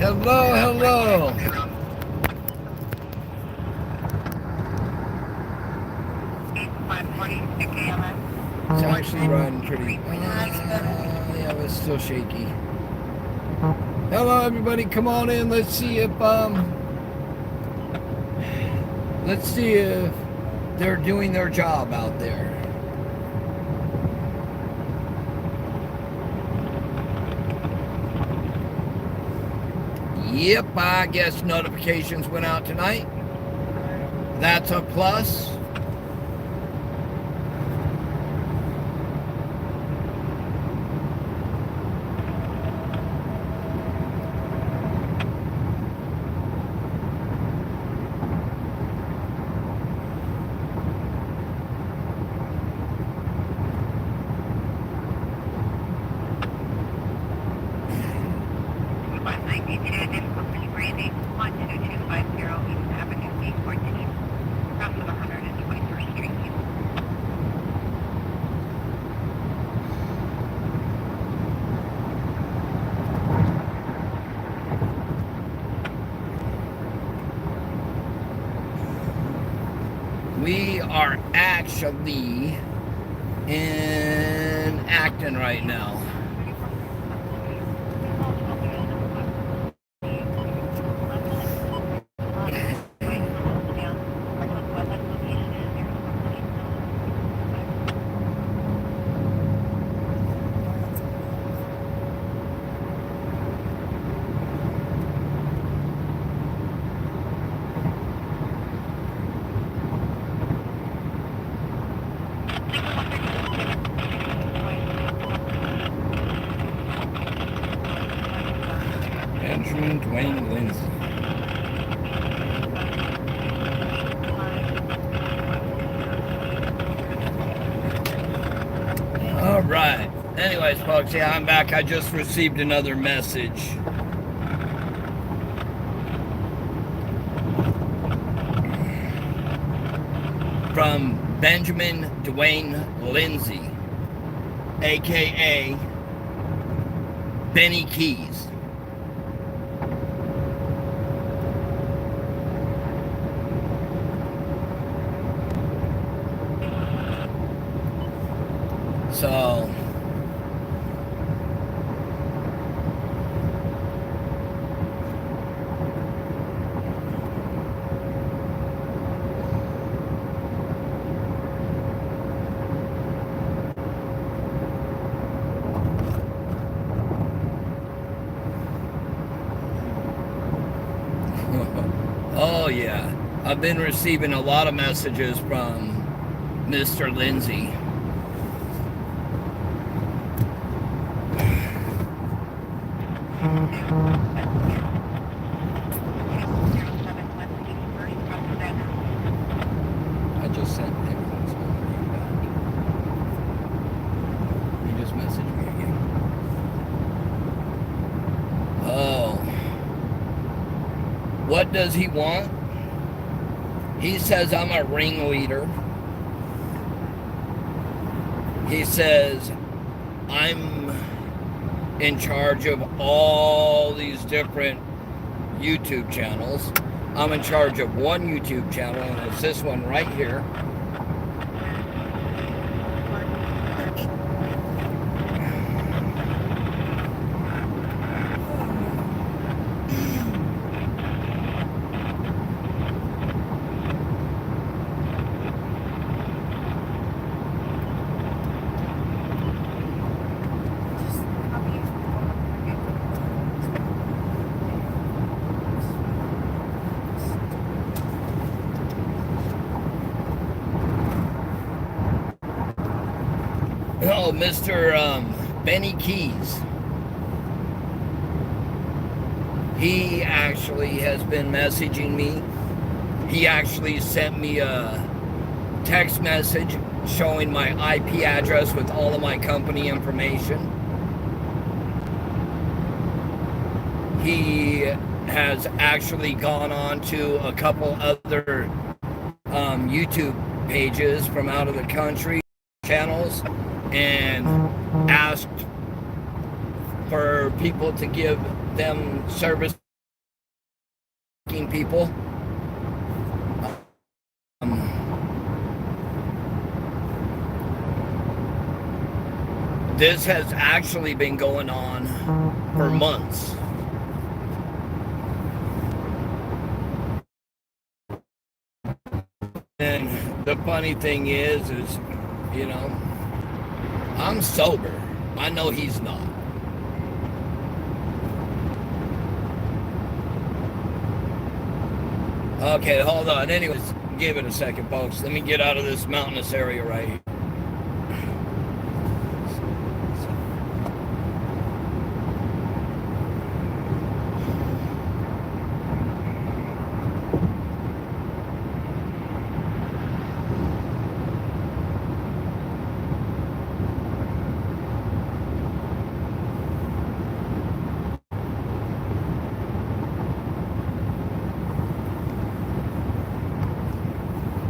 Hello, hello. It's actually running pretty. Yeah, but it's still shaky. Hello, everybody. Come on in. Let's see if they're doing their job out there. Yep, I guess notifications went out tonight. That's a plus. We are actually in Acton right now. Benjamin Dwayne Lindsay. All right. Anyways, folks, yeah, I'm back. I just received another message. From Benjamin Dwayne Lindsay, aka Benny Keys. So oh yeah, I've been receiving a lot of messages from Mr. Lindsay. I just sent him. He just messaged me again. Oh. What does he want? He says I'm a ringleader. He says I'm in charge of all these different YouTube channels. I'm in charge of one YouTube channel, and it's this one right here. Oh, Mr. Benny Keys. He actually has been messaging me. He actually sent me a text message showing my IP address with all of my company information. He has actually gone on to a couple other YouTube pages from out of the country, channels, and asked for people to give them service people. This has actually been going on for months. And the funny thing is, you know, I'm sober. I know he's not. Okay, hold on. Anyways, give it a second, folks. Let me get out of this mountainous area right here.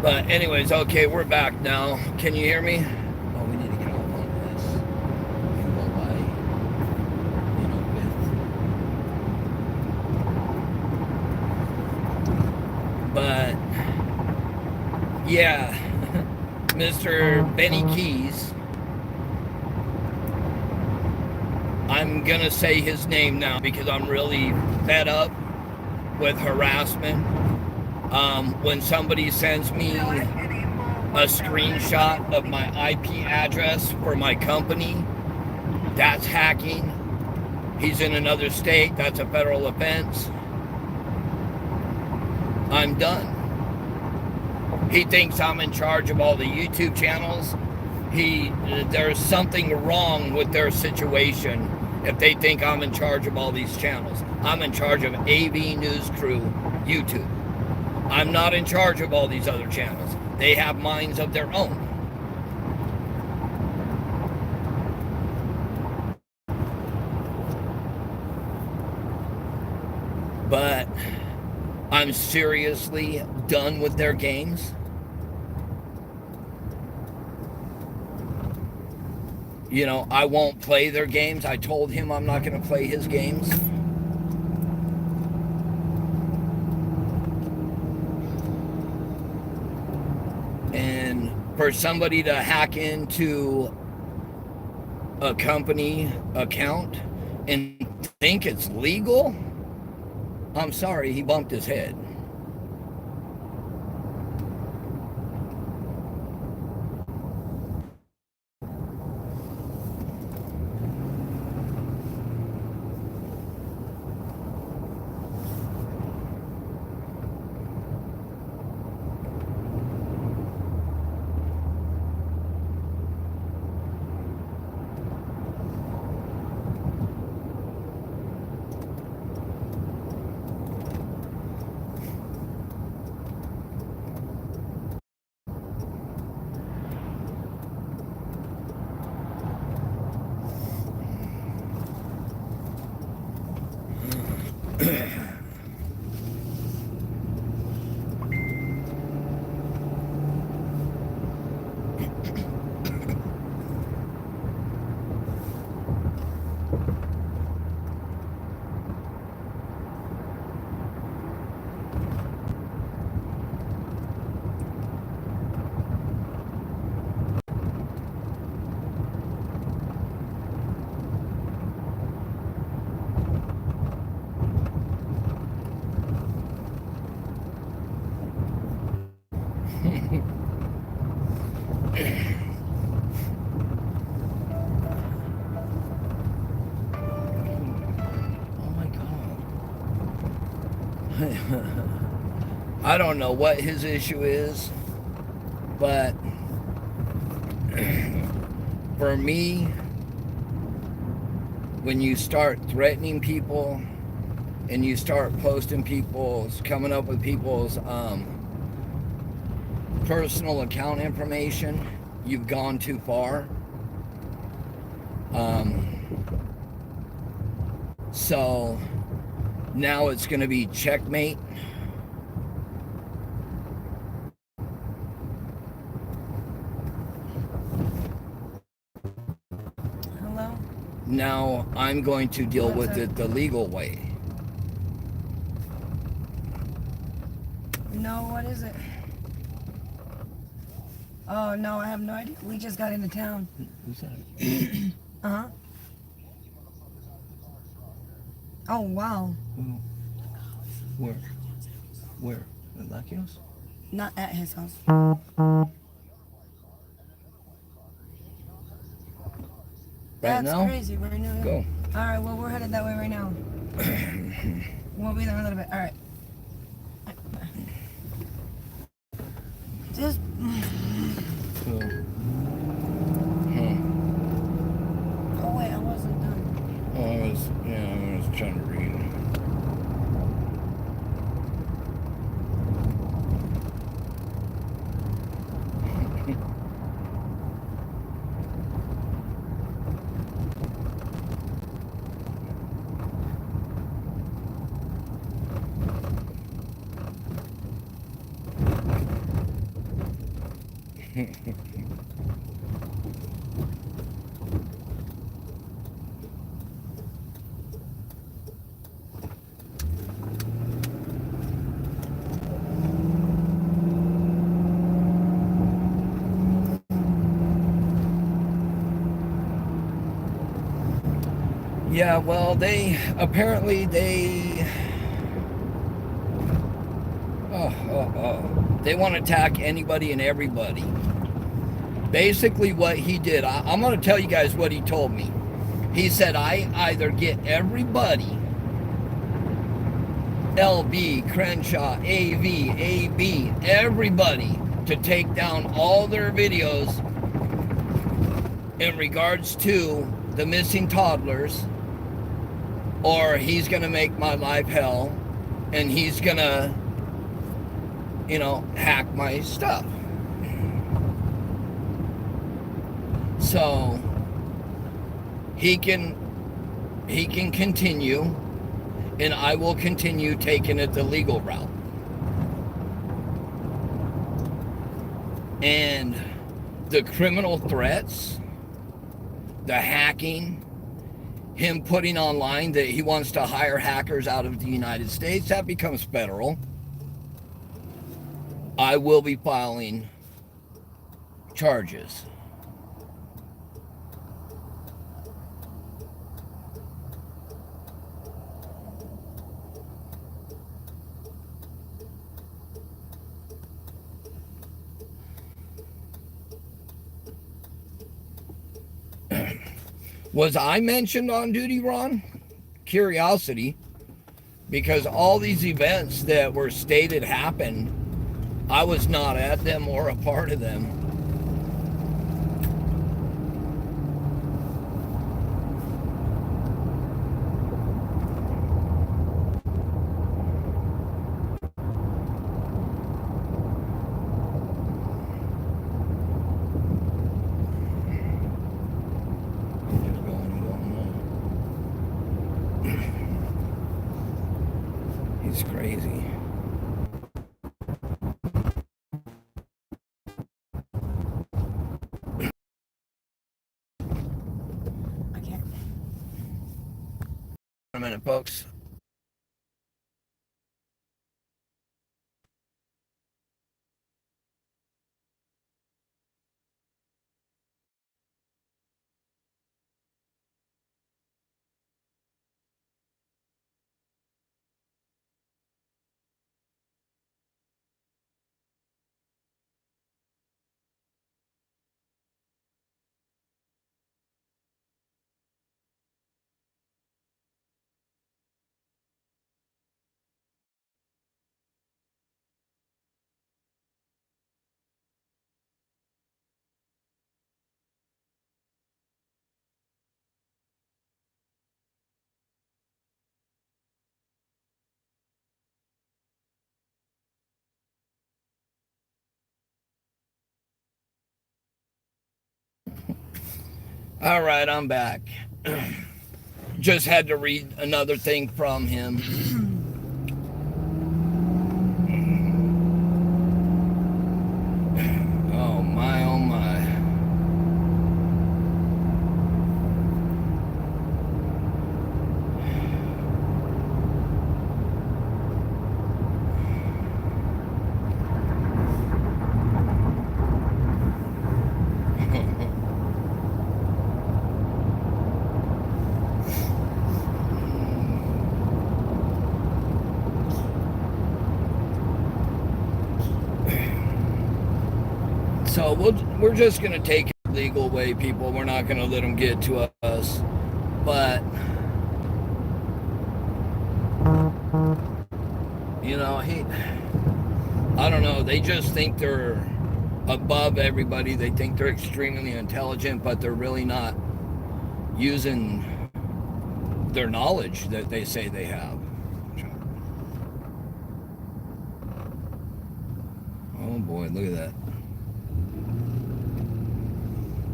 But anyways, okay, we're back now. Can you hear me? Oh, we need to get off on this. Go by, But yeah, Mr. Benny Keys. I'm gonna say his name now because I'm really fed up with harassment. When somebody sends me a screenshot of my IP address for my company, that's hacking. He's in another state, that's a federal offense. I'm done. He thinks I'm in charge of all the YouTube channels. There's something wrong with their situation if they think I'm in charge of all these channels. I'm in charge of AV News Crew YouTube. I'm not in charge of all these other channels. They have minds of their own. But I'm seriously done with their games. You know, I won't play their games. I told him I'm not going to play his games. And for somebody to hack into a company account and think it's legal, I'm sorry, he bumped his head. I don't know what his issue is, but for me, when you start threatening people and you start posting coming up with people's personal account information, you've gone too far. So now it's going to be checkmate. Hello? Now I'm going to deal with it the legal way. No, what is it? Oh, no, I have no idea. We just got into town. Who's that? Uh-huh. Oh, wow. Where? Where? At Lucky House? Not at his house. Right That's now? crazy. Right now. Yeah. Go. All right, well, we're headed that way right now. We'll be there in a little bit. All right. Just. So, Oh, wait, I wasn't done. oh, I was trying to read. Yeah, well, they want to attack anybody and everybody. Basically, what he did, I'm going to tell you guys what he told me. He said, I either get everybody, LB, Crenshaw, AV, AB, everybody to take down all their videos in regards to the missing toddlers, or he's going to make my life hell, and he's going to, hack my stuff. So he can continue, and I will continue taking it the legal route. And the criminal threats, the hacking, him putting online that he wants to hire hackers out of the United States, that becomes federal. I will be filing charges. Was I mentioned on duty, Ron? Curiosity. Because all these events that were stated happened, I was not at them or a part of them. He's crazy. I can't. A minute, folks. All right, I'm back. Just had to read another thing from him. Oh my, oh my. So we're just going to take it the legal way, people. We're not going to let them get to us. But, you know, I don't know. They just think they're above everybody. They think they're extremely intelligent, but they're really not using their knowledge that they say they have. Oh boy, look at that.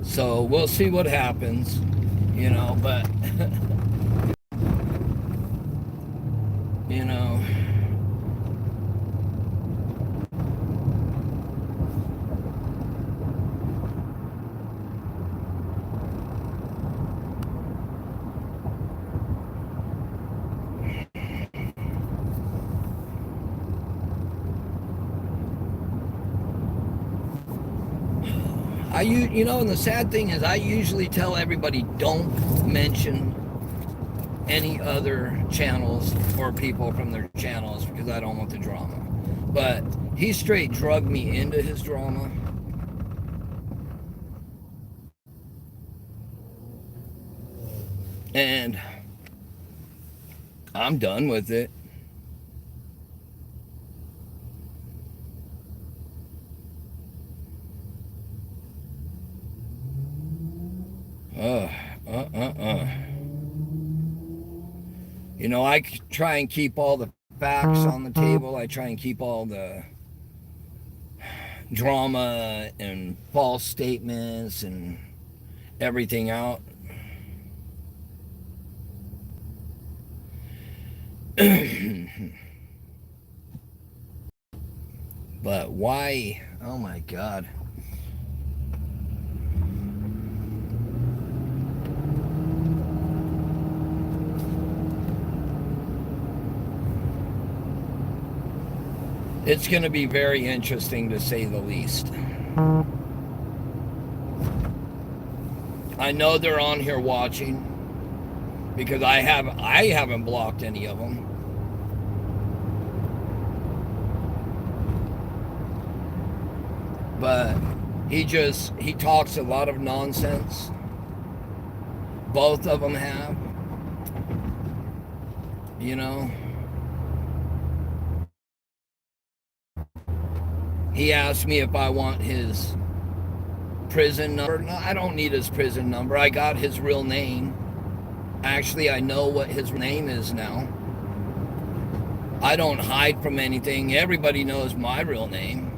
So we'll see what happens, you know, but you know, you know, and the sad thing is I usually tell everybody don't mention any other channels or people from their channels because I don't want the drama. But he straight drugged me into his drama. And I'm done with it. You know, I try and keep all the facts on the table. I try and keep all the drama and false statements and everything out. But why? Oh my God. It's going to be very interesting to say the least. I know they're on here watching because I haven't blocked any of them. But he talks a lot of nonsense. Both of them have. You know. He asked me if I want his prison number. No, I don't need his prison number. I got his real name. Actually, I know what his name is now. I don't hide from anything. Everybody knows my real name.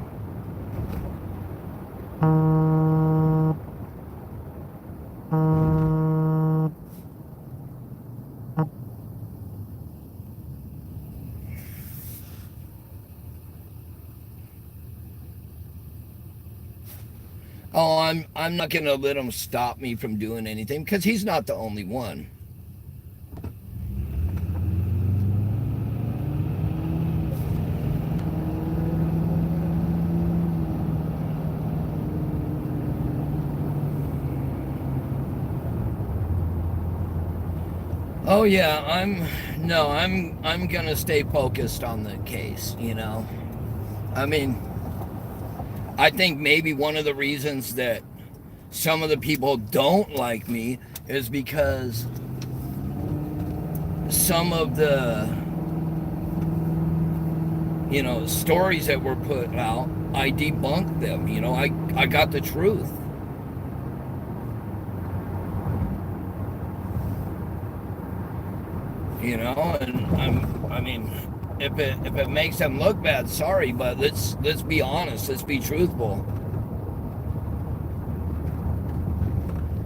Oh, I'm not gonna let him stop me from doing anything because he's not the only one. Oh yeah, I'm gonna stay focused on the case, you know. I mean, I think maybe one of the reasons that some of the people don't like me is because some of the, you know, stories that were put out, I debunked them, you know, I got the truth. You know, and I mean, if it makes them look bad, sorry, but let's be honest, let's be truthful.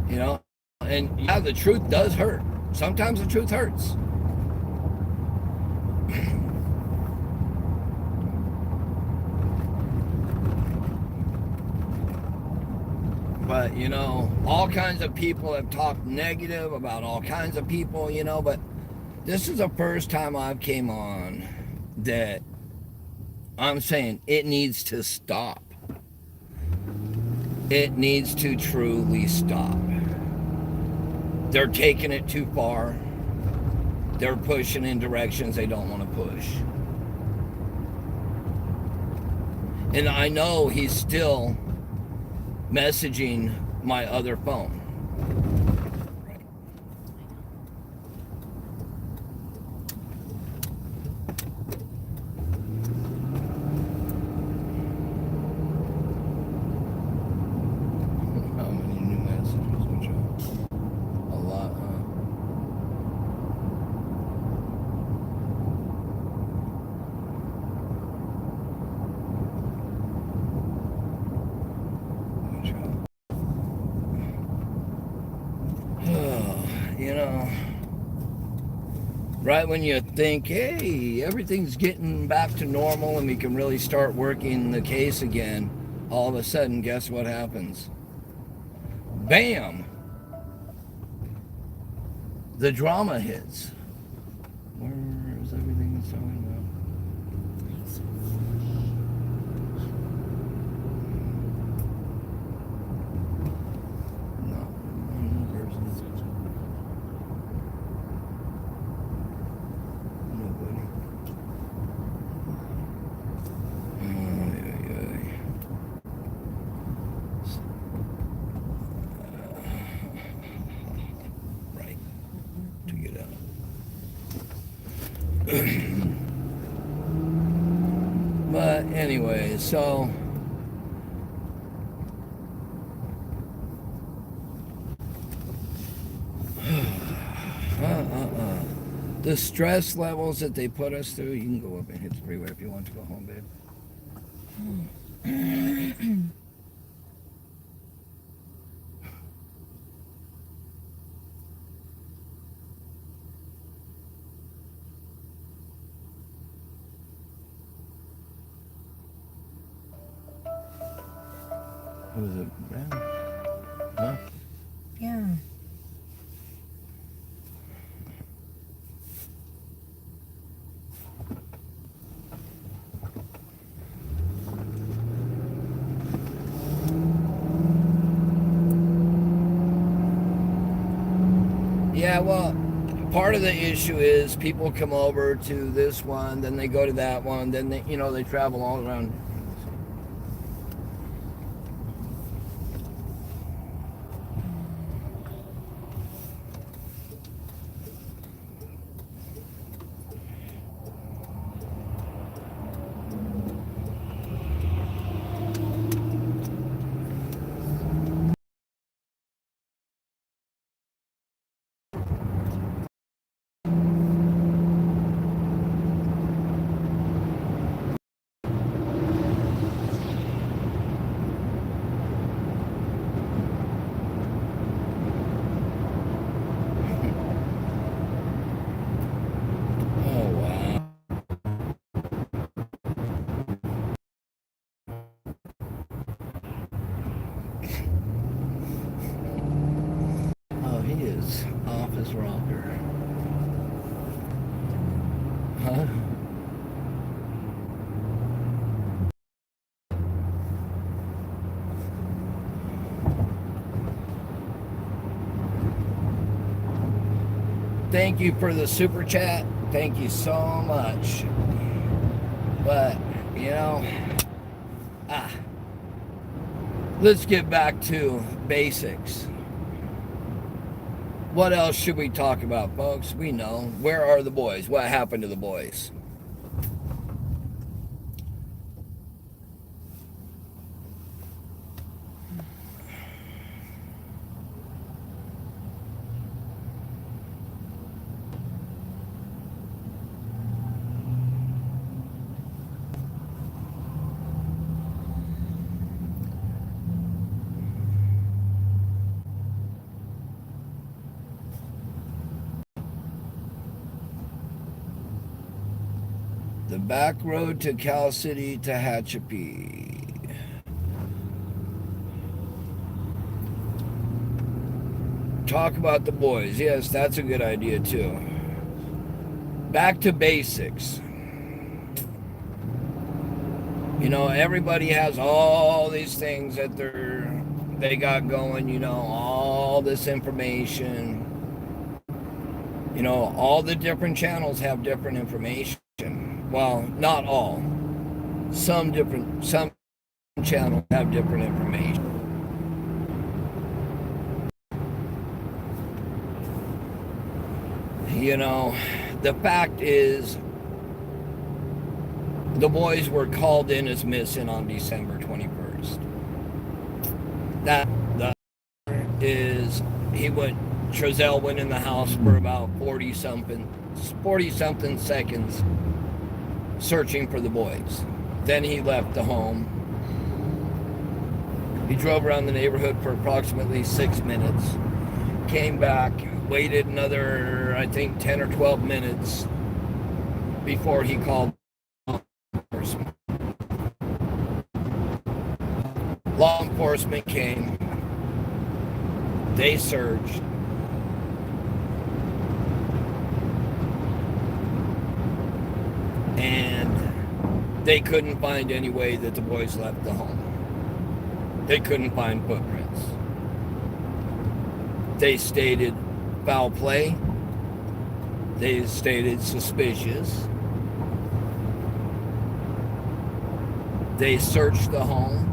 You know, and yeah, the truth does hurt. Sometimes the truth hurts. But, you know, all kinds of people have talked negative about all kinds of people, you know, but this is the first time I've came on that I'm saying it needs to stop. It needs to truly stop. They're taking it too far. They're pushing in directions they don't want to push. And I know he's still messaging my other phone. Right. How many new messages? Which a lot, huh? You know, right when you think, hey, everything's getting back to normal and we can really start working the case again, all of a sudden, guess what happens? Bam! The drama hits. Where is everything that's going on? Not one person. Nobody. Right. To get out. But anyway, so the stress levels that they put us through. You can go up and hit the freeway if you want to go home, babe. Was it brown? Huh? Yeah. Yeah, well, part of the issue is people come over to this one, then they go to that one, then they, they travel all around. Oh, wow. Oh, he is off his rocker. Huh? Thank you for the super chat. Thank you so much. But, let's get back to basics. What else should we talk about, folks? We know. Where are the boys? What happened to the boys? The back road to Cal City, Tehachapi. Talk about the boys. Yes, that's a good idea too. Back to basics. Everybody has all these things that they got going, all this information. All the different channels have different information. Well, not all. Some channels have different information. You know, the fact is, the boys were called in as missing on December 21st. That is, Trezell went in the house for about 40 something seconds searching for the boys. Then he left the home. He drove around the neighborhood for approximately 6 minutes, came back, waited another, I think, 10 or 12 minutes before he called law enforcement. Law enforcement came. They searched. And they couldn't find any way that the boys left the home. They couldn't find footprints. They stated foul play. They stated suspicious. They searched the home.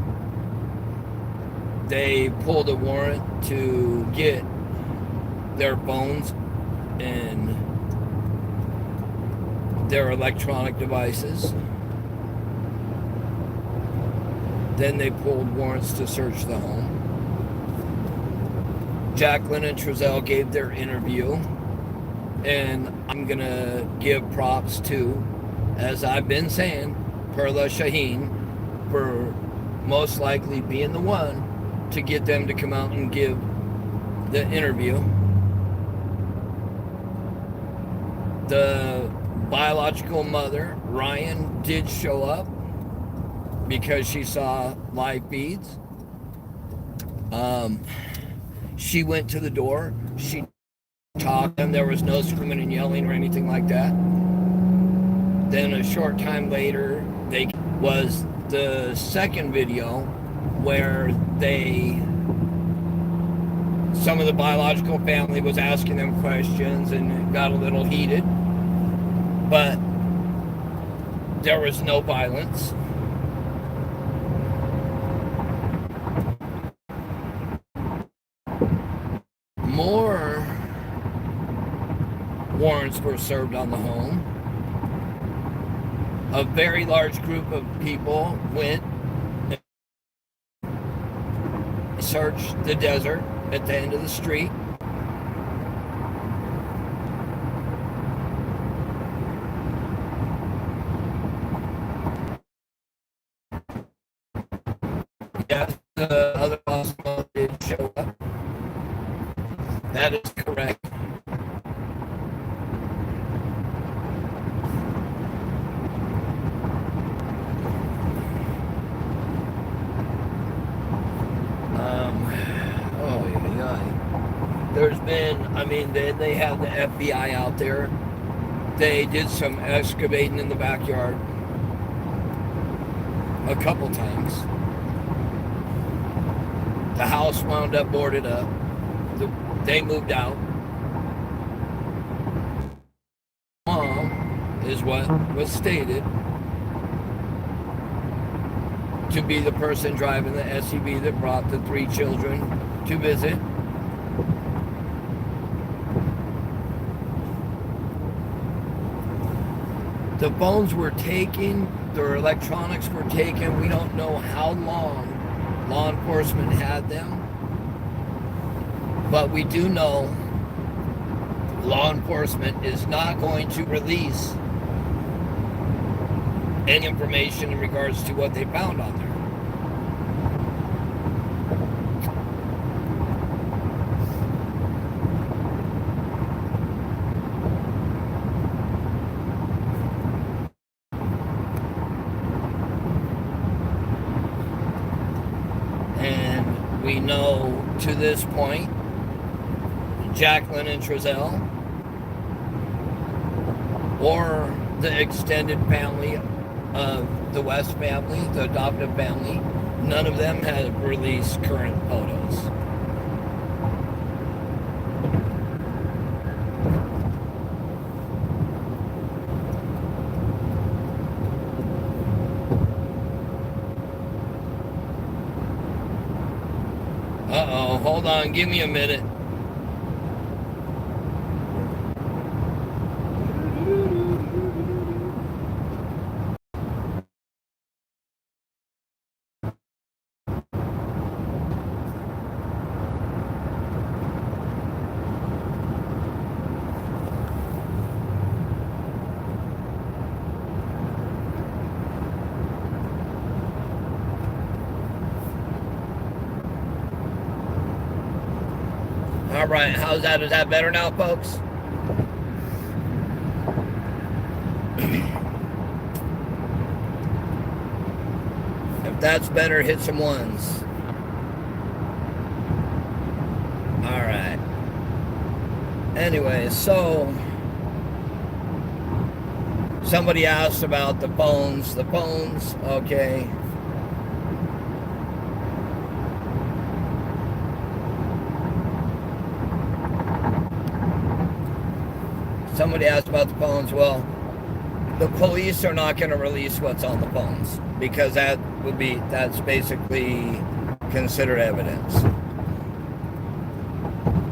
They pulled a warrant to get their phones and their electronic devices. Then they pulled warrants to search the home. Jacqueline and Trezell gave their interview, and I'm gonna give props to, as I've been saying, Perla Shaheen for most likely being the one to get them to come out and give the interview. The biological mother, Ryan, did show up because she saw live feeds. She went to the door. She talked, and there was no screaming and yelling or anything like that. Then a short time later, was the second video where some of the biological family was asking them questions, and it got a little heated. But there was no violence. More warrants were served on the home. A very large group of people went and searched the desert at the end of the street. Yes, the other hospital did show up. That is correct. There's been, they have the FBI out there. They did some excavating in the backyard a couple times. The house wound up boarded up. They moved out. Mom is what was stated to be the person driving the SUV that brought the 3 children to visit. The phones were taken, their electronics were taken. We don't know how long law enforcement had them, but we do know law enforcement is not going to release any information in regards to what they found on there. And we know to this point, Jacqueline and Trezell, or the extended family of the West family, the adoptive family, none of them have released current photos. Uh-oh, hold on, give me a minute. All right, how's that? Is that better now, folks? If that's better, hit some ones. All right. Anyway, so somebody asked about the phones. The phones, okay. Somebody asked about the phones. Well, the police are not going to release what's on the phones because that's basically considered evidence.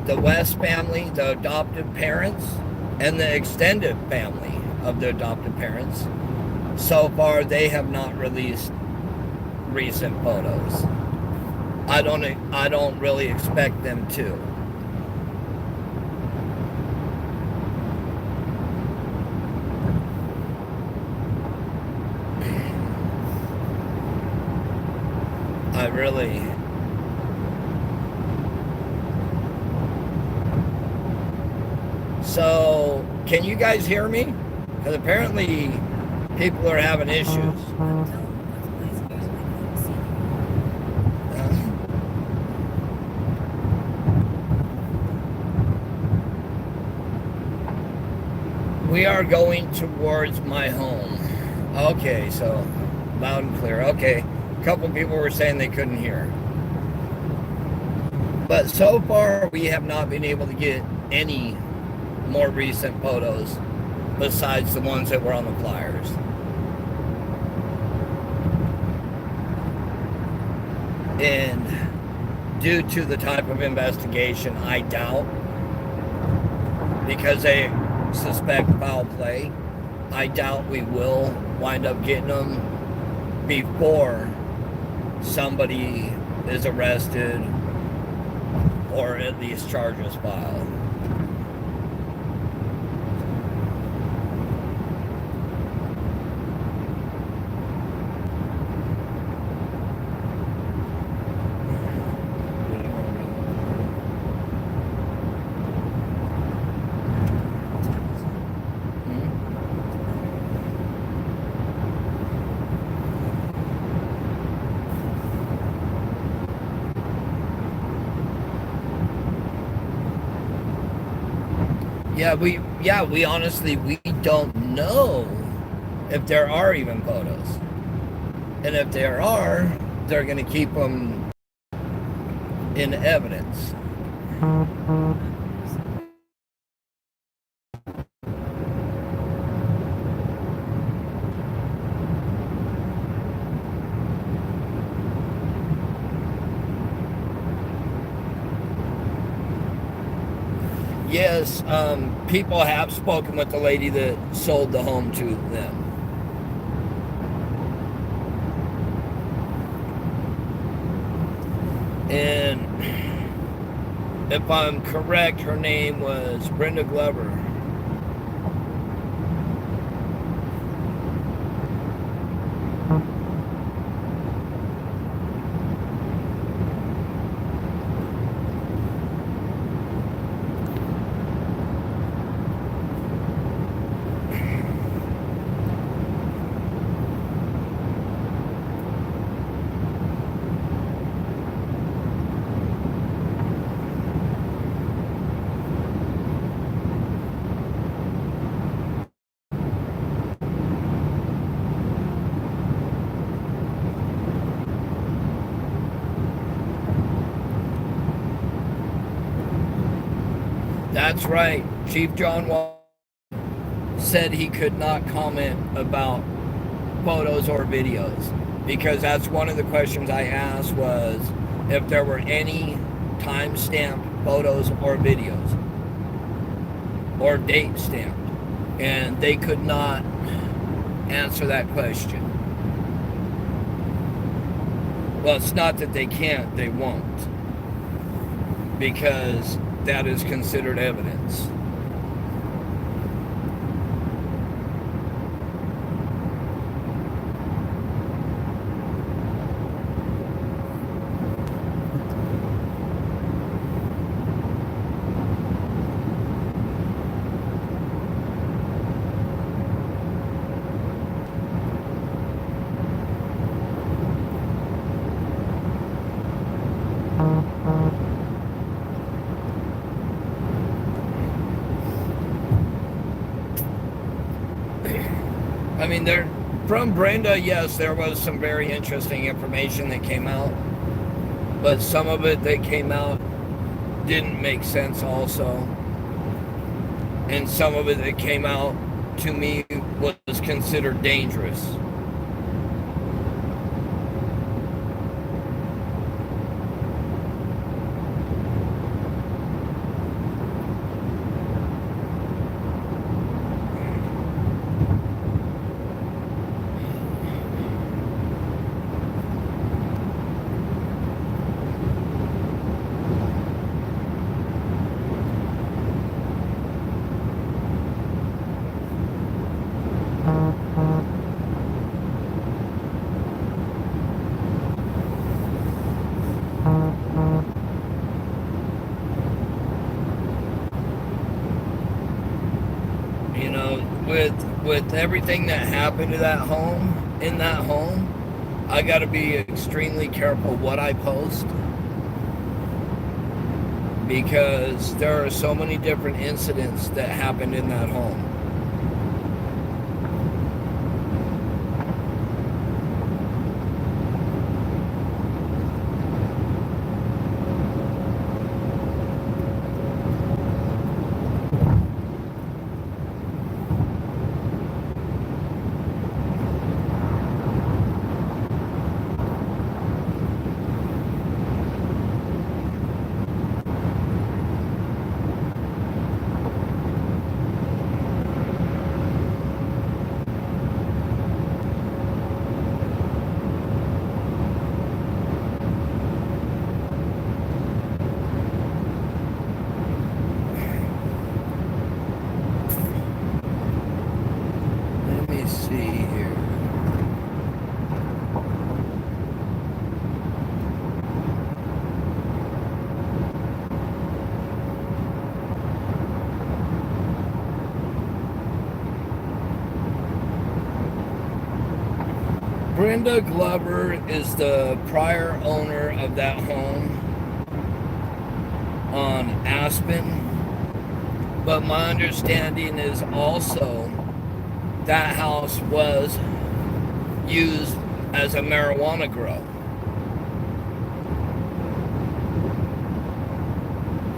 The West family, the adoptive parents, and the extended family of the adoptive parents, so far they have not released recent photos. I don't really expect them to. I really. So, can you guys hear me? Because apparently people are having issues. We are going towards my home. Okay, so loud and clear. Okay, a couple people were saying they couldn't hear. But so far, we have not been able to get any more recent photos besides the ones that were on the flyers. And due to the type of investigation, I doubt, because they suspect foul play, I doubt we will wind up getting them before somebody is arrested or at least charges filed. We honestly, we don't know if there are even photos. And if there are, they're going to keep them in evidence. Yes, people have spoken with the lady that sold the home to them. And if I'm correct, her name was Brenda Glover. That's right. Chief John Wall said he could not comment about photos or videos because that's one of the questions I asked was if there were any time-stamped photos or videos or date stamped, and they could not answer that question. Well, it's not that they can't, they won't, because that is considered evidence. I mean, from Brenda, yes, there was some very interesting information that came out, but some of it that came out didn't make sense also. And some of it that came out to me was considered dangerous. You know, with everything that happened to that home, in that home, I got to be extremely careful what I post, because there are so many different incidents that happened in that home. Let me see here. Brenda Glover is the prior owner of that home on Aspen, but my understanding is also that house was used as a marijuana grow.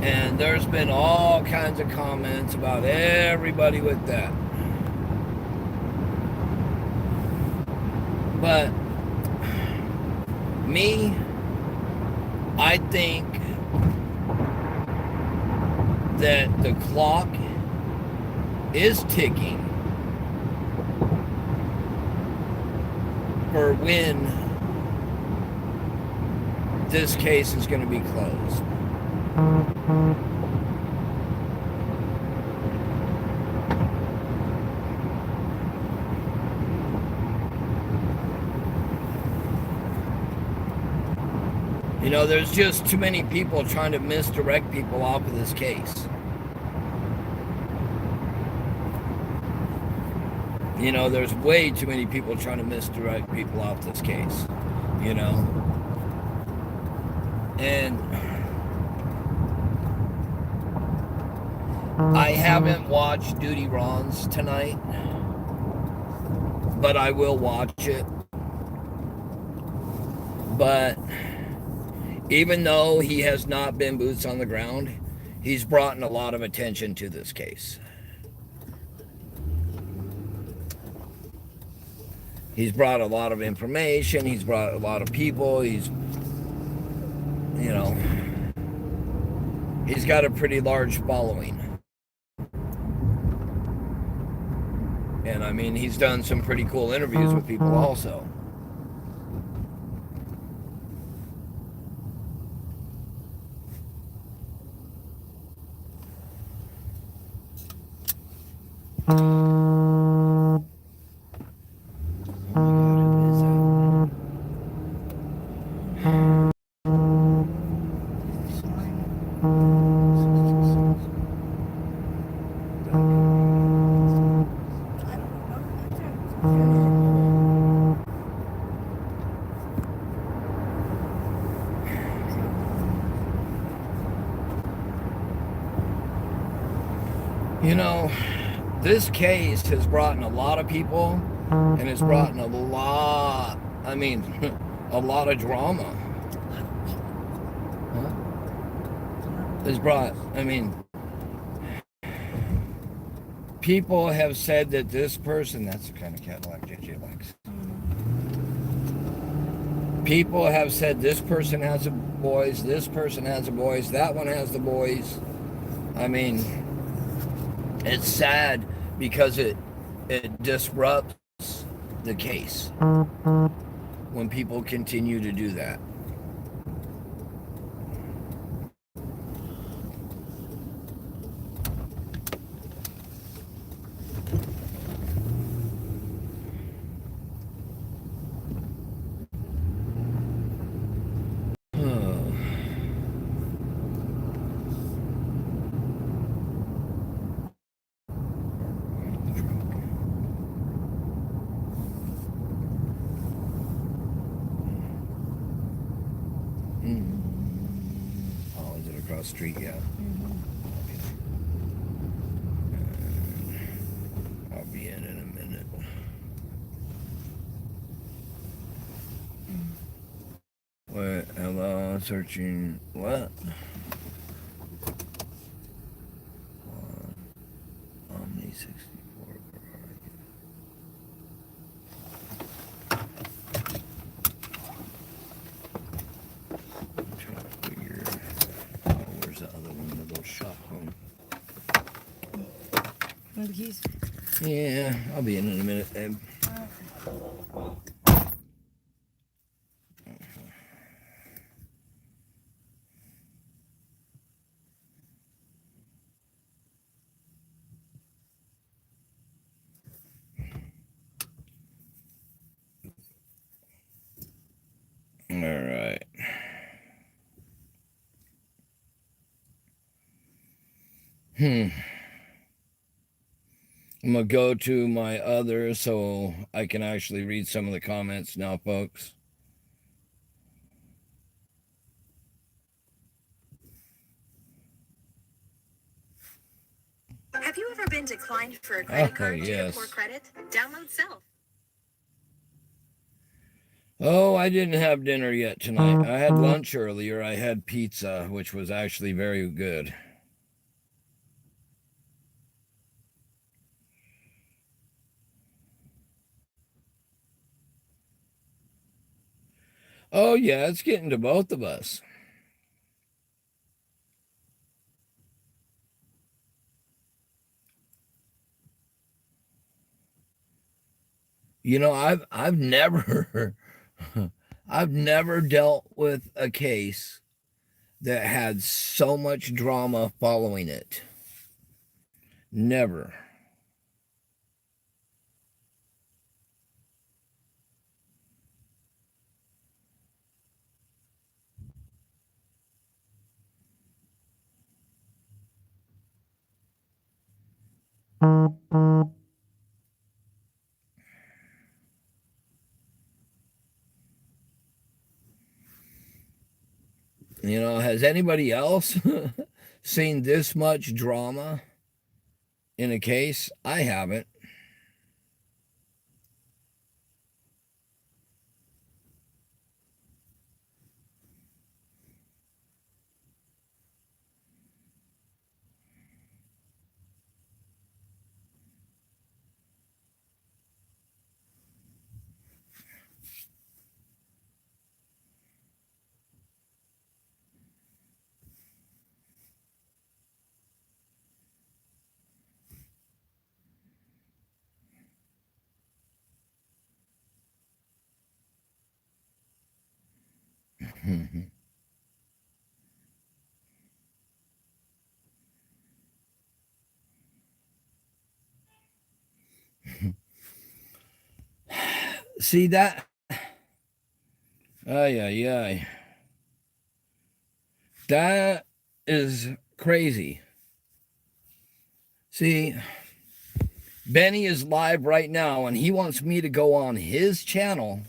And there's been all kinds of comments about everybody with that. But me, I think that the clock is ticking for when this case is going to be closed. You know, there's just too many people trying to misdirect people off of this case. You know, there's way too many people trying to misdirect people off this case, you know. And I haven't watched Duty Ron's tonight, but I will watch it. But even though he has not been boots on the ground, he's brought in a lot of attention to this case. He's brought a lot of information. He's brought a lot of people. He's got a pretty large following. And I mean, he's done some pretty cool interviews with people also. You know, this case has brought in a lot of people And it's brought in a lot, I mean, a lot of drama. Huh? It's brought, I mean, people have said that this person, that's the kind of Cadillac JJ likes. People have said this person has the boys, this person has the boys, that one has the boys. I mean, it's sad because it disrupts the case when people continue to do that. Oh, is it across the street? Yeah. I'll be in a minute. What? Hello, searching. What? Omni 64 Ferrari. I'm trying to figure. Oh, where's the other one? The little shop home. Want the keys? Yeah, I'll be in a minute, babe. All right. I'm going to go to my other so I can actually read some of the comments now, folks. Have you ever been declined for a credit card due to poor credit? Download Self. Oh, I didn't have dinner yet tonight. I had lunch earlier. I had pizza, which was actually very good. Oh, yeah, it's getting to both of us. You know, I've never I've never dealt with a case that had so much drama following it. Never. You know, has anybody else seen this much drama in a case? I haven't. See that? Ay, ay, ay. That is crazy. See, Benny is live right now and he wants me to go on his channel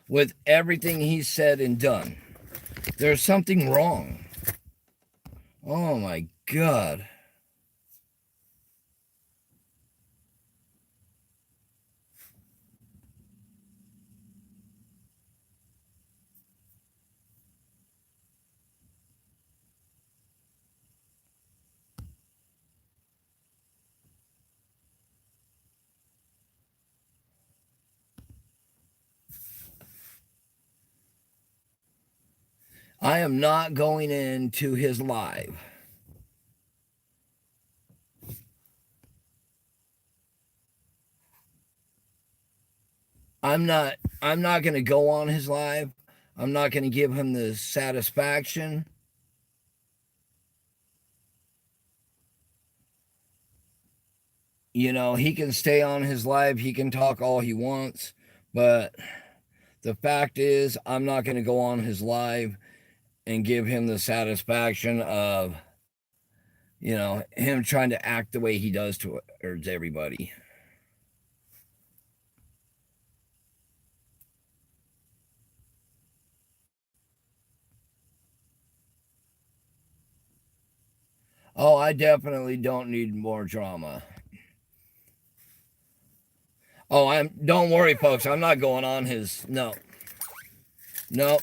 with everything he said and done. There's something wrong. Oh my God. I am not going into his live. I'm not going to go on his live. I'm not going to give him the satisfaction. You know, he can stay on his live. He can talk all he wants. But the fact is, I'm not going to go on his live and give him the satisfaction of, you know, him trying to act the way he does towards everybody. Oh, I definitely don't need more drama. Oh, don't worry, folks. I'm not going on his, no. Nope.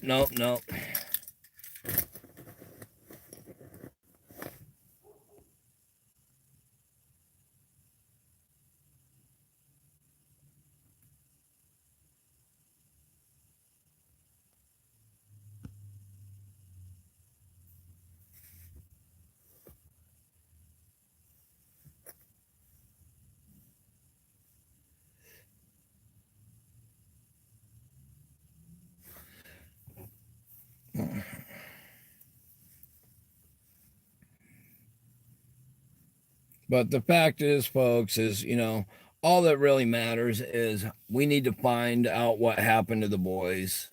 But the fact is, folks, is, you know, all that really matters is we need to find out what happened to the boys.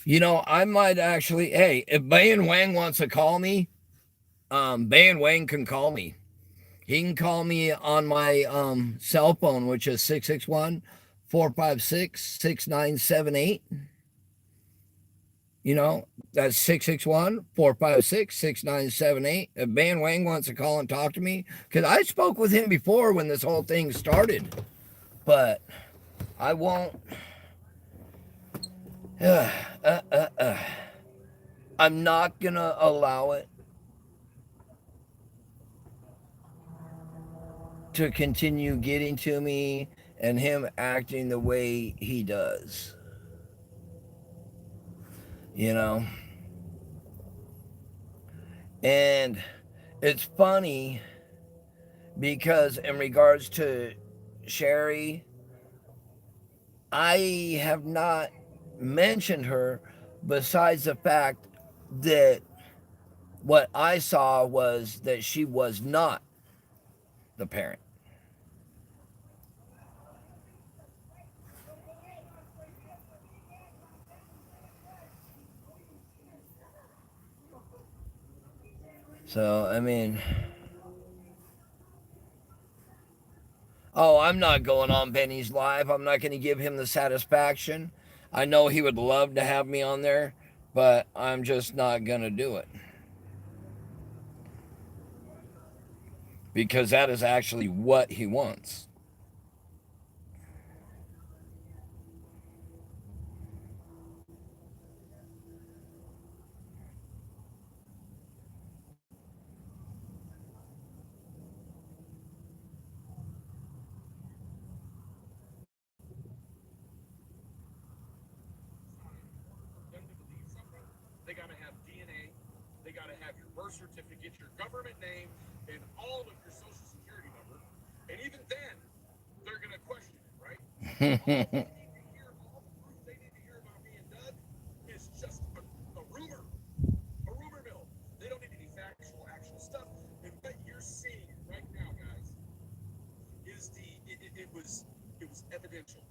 You know, I might actually, hey, if Bay and Wang wants to call me, Bay and Wang can call me. He can call me on my cell phone, which is 661-456-6978. You know, that's 661-456-6978. If Bay and Wang wants to call and talk to me, because I spoke with him before when this whole thing started, but I won't. I'm not going to allow it to continue getting to me and him acting the way he does. You know? And it's funny because in regards to Sherry, I have not mentioned her besides the fact that what I saw was that she was not the parent. So, I mean, oh, I'm not going on Benny's live. I'm not going to give him the satisfaction. I know he would love to have me on there, but I'm just not going to do it. Because that is actually what he wants. They got to have DNA. They got to have your birth certificate, your government name, and all of your social security number. And even then, they're going to question it, right? All the proof they need to hear about me and Doug is just a rumor. A rumor mill. They don't need any factual, actual stuff. And what you're seeing right now, guys, is it was evidential.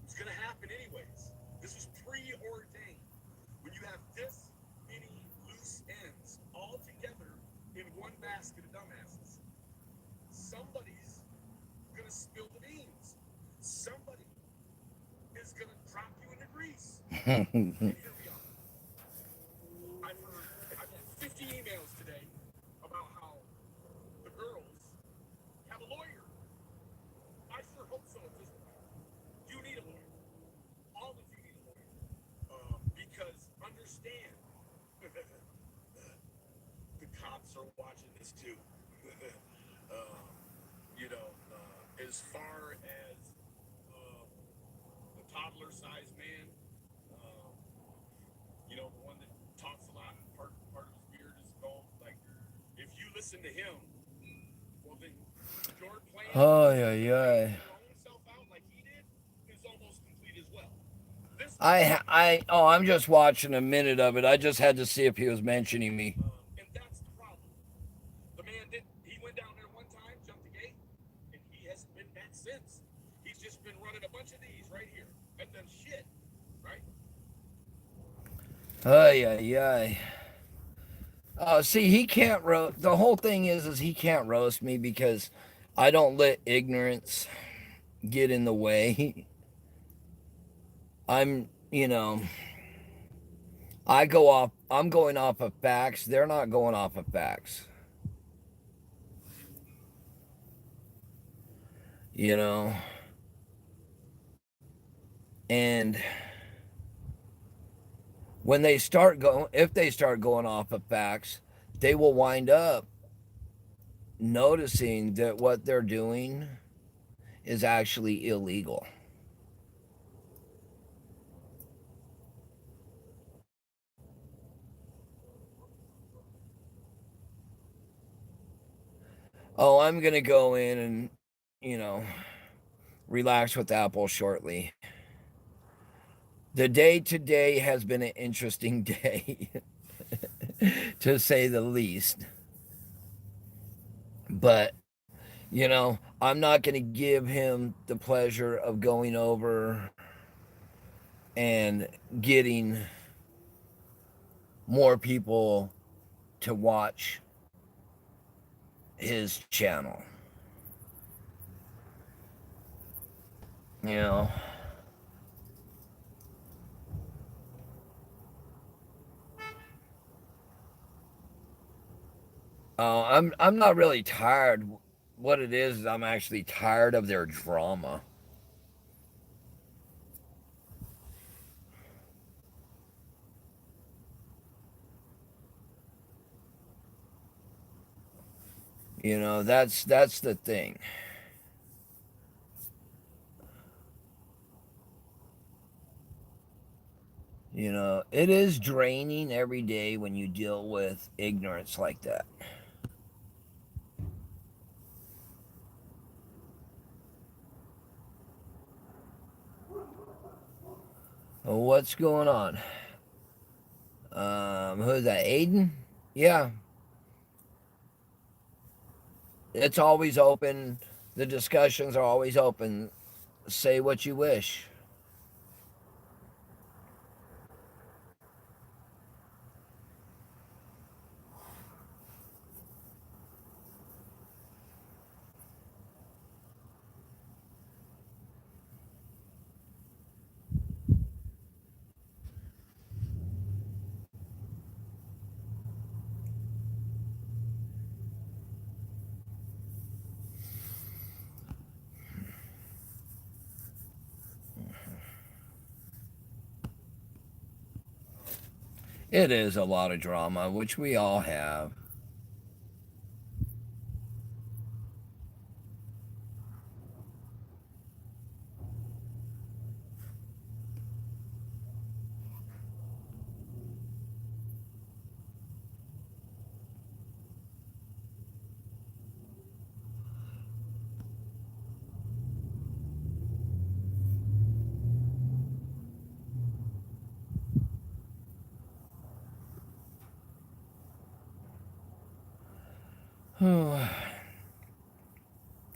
It was going to happen anyways. This was preordained. When you have this many loose ends all together in one basket of dumbasses, somebody's going to spill the beans. Somebody is going to drop you into grease. And here we are. I've had 50 emails today about how adults are watching this too. You know, as far as the toddler-sized man, you know, the one that talks a lot, and part of his beard is gold. Like, if you listen to him, well, then your plan Oh, yeah, yeah. your own self out like he did is almost complete as well. This I'm just watching a minute of it. I just had to see if he was mentioning me. and that's the problem. The man he went down there one time, jumped the gate, and he hasn't been back since. He's just been running a bunch of these right here. And then shit, right? Oh, yeah, yeah. See, he can't roast. The whole thing is he can't roast me because I don't let ignorance get in the way. I'm going off of facts. They're not going off of facts. You know? And when they if they start going off of facts, they will wind up noticing that what they're doing is actually illegal. Oh, I'm going to go in and, relax with Apple shortly. The day today has been an interesting day, to say the least. But, I'm not going to give him the pleasure of going over and getting more people to watch his channel. I'm not really tired. What it is I'm actually tired of their drama. That's the thing. It is draining every day when you deal with ignorance like that. What's going on? Who's that? Aiden? Yeah. It's always open. The discussions are always open. Say what you wish. It is a lot of drama, which we all have.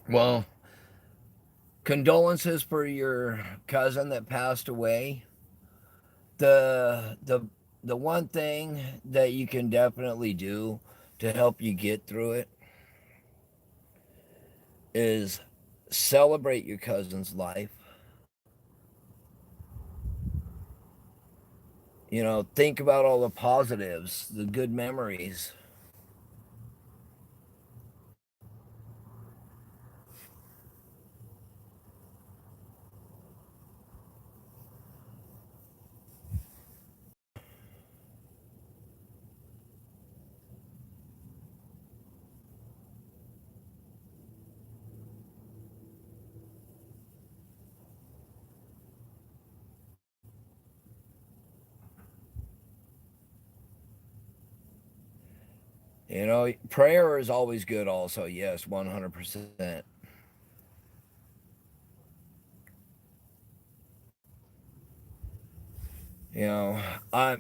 Well, condolences for your cousin that passed away. The one thing that you can definitely do to help you get through it is celebrate your cousin's life. Think about all the positives, the good memories. You know, prayer is always good also. Yes, 100%. You know, I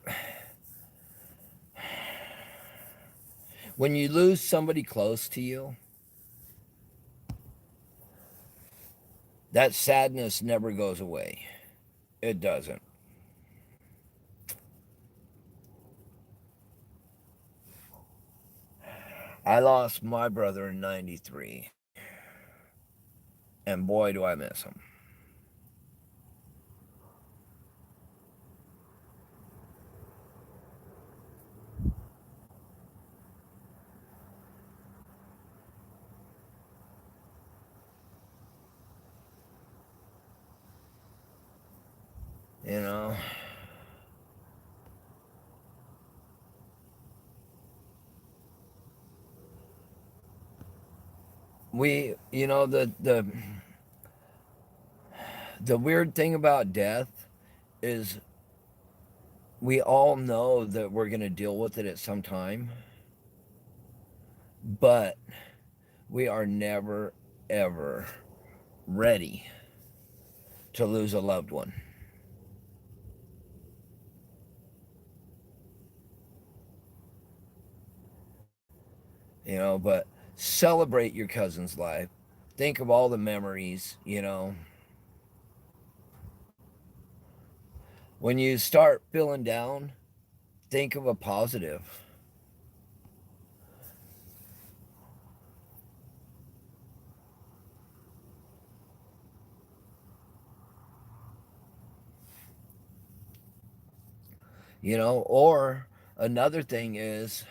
when you lose somebody close to you, that sadness never goes away. It doesn't. I lost my brother in 93, and boy, do I miss him. You know, you know, the weird thing about death is we all know that we're going to deal with it at some time, but we are never, ever ready to lose a loved one. You know, but celebrate your cousin's life. Think of all the memories, you know. When you start feeling down, think of a positive. You know, or another thing is,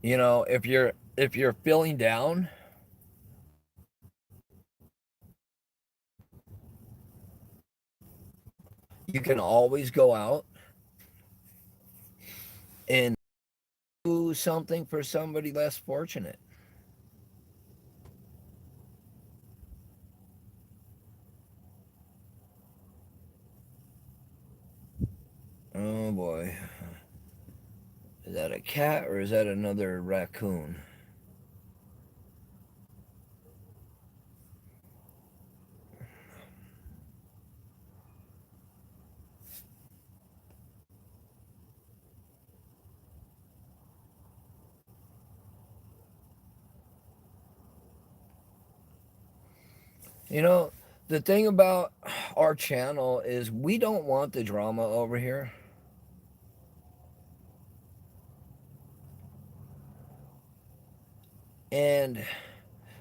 you know, if you're feeling down, you can always go out and do something for somebody less fortunate. Oh boy. Is that a cat or is that another raccoon? You know, the thing about our channel is we don't want the drama over here. And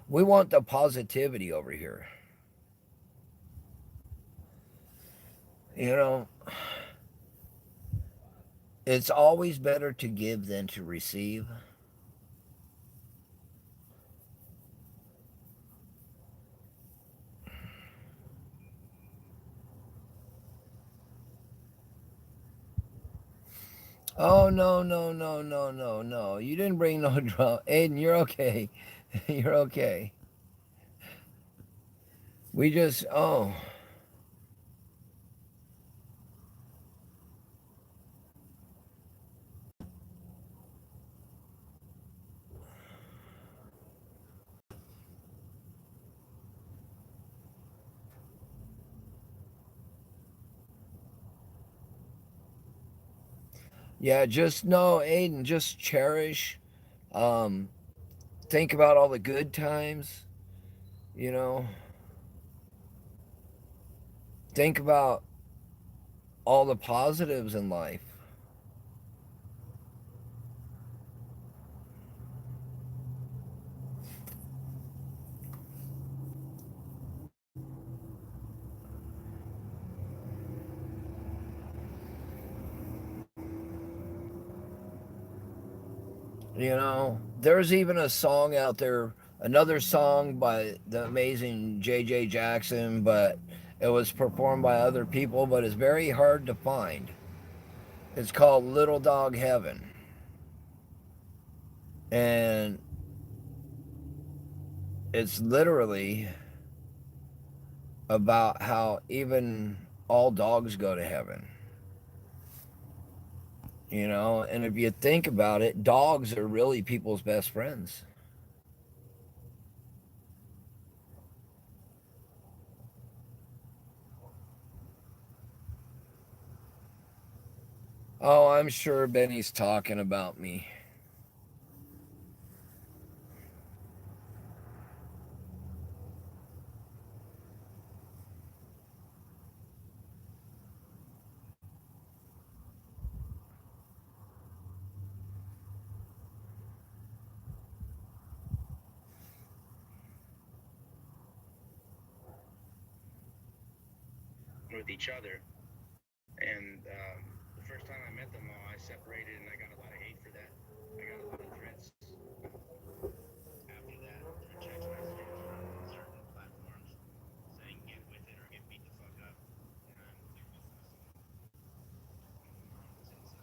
we want the positivity over here. You know, it's always better to give than to receive. Oh no, no, no, no, no, no. You didn't bring no drama. Aiden, you're okay. You're okay. We just yeah, just no, Aiden, just cherish. Um, think about all the good times, you know. Think about all the positives in life. You know, there's even a song out there, another song by the amazing J.J. Jackson, but it was performed by other people, but it's very hard to find. It's called Little Dog Heaven. And it's literally about how even all dogs go to heaven. You know, and if you think about it, dogs are really people's best friends. Oh, I'm sure Benny's talking about me. With each other. And the first time I met them all, I separated and I got a lot of hate for that. I got a lot of threats after that through text messages on certain platforms saying get with it or get beat the fuck up. And since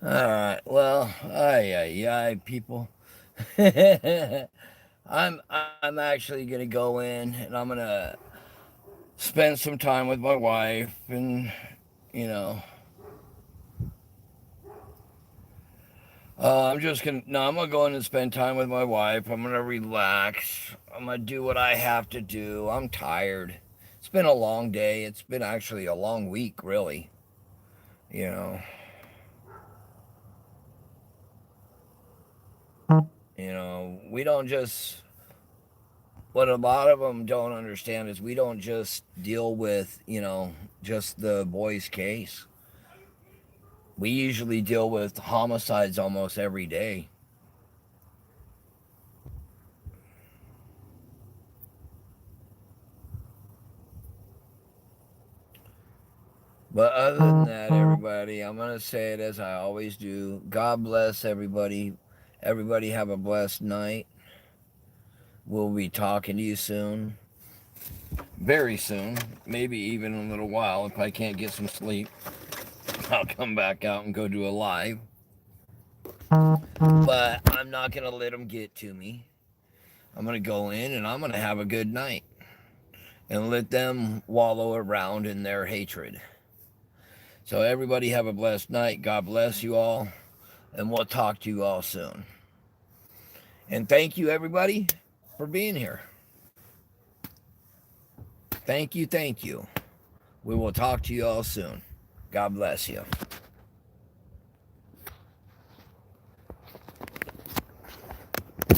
All right. Well, people. I'm actually gonna go in and I'm gonna spend some time with my wife, and you know, I'm gonna go in and spend time with my wife. I'm gonna relax. I'm gonna do what I have to do. I'm tired. It's been a long day. It's been actually a long week, really. You know. We don't just, what a lot of them don't understand is we don't just deal with, just the boy's case. We usually deal with homicides almost every day. But other than that, everybody, I'm going to say it as I always do. God bless everybody. Everybody have a blessed night. We'll be talking to you soon. Very soon. Maybe even in a little while if I can't get some sleep. I'll come back out and go do a live. But I'm not going to let them get to me. I'm going to go in and I'm going to have a good night. And let them wallow around in their hatred. So everybody have a blessed night. God bless you all. And we'll talk to you all soon. And thank you, everybody, for being here. Thank you, thank you. We will talk to you all soon. God bless you.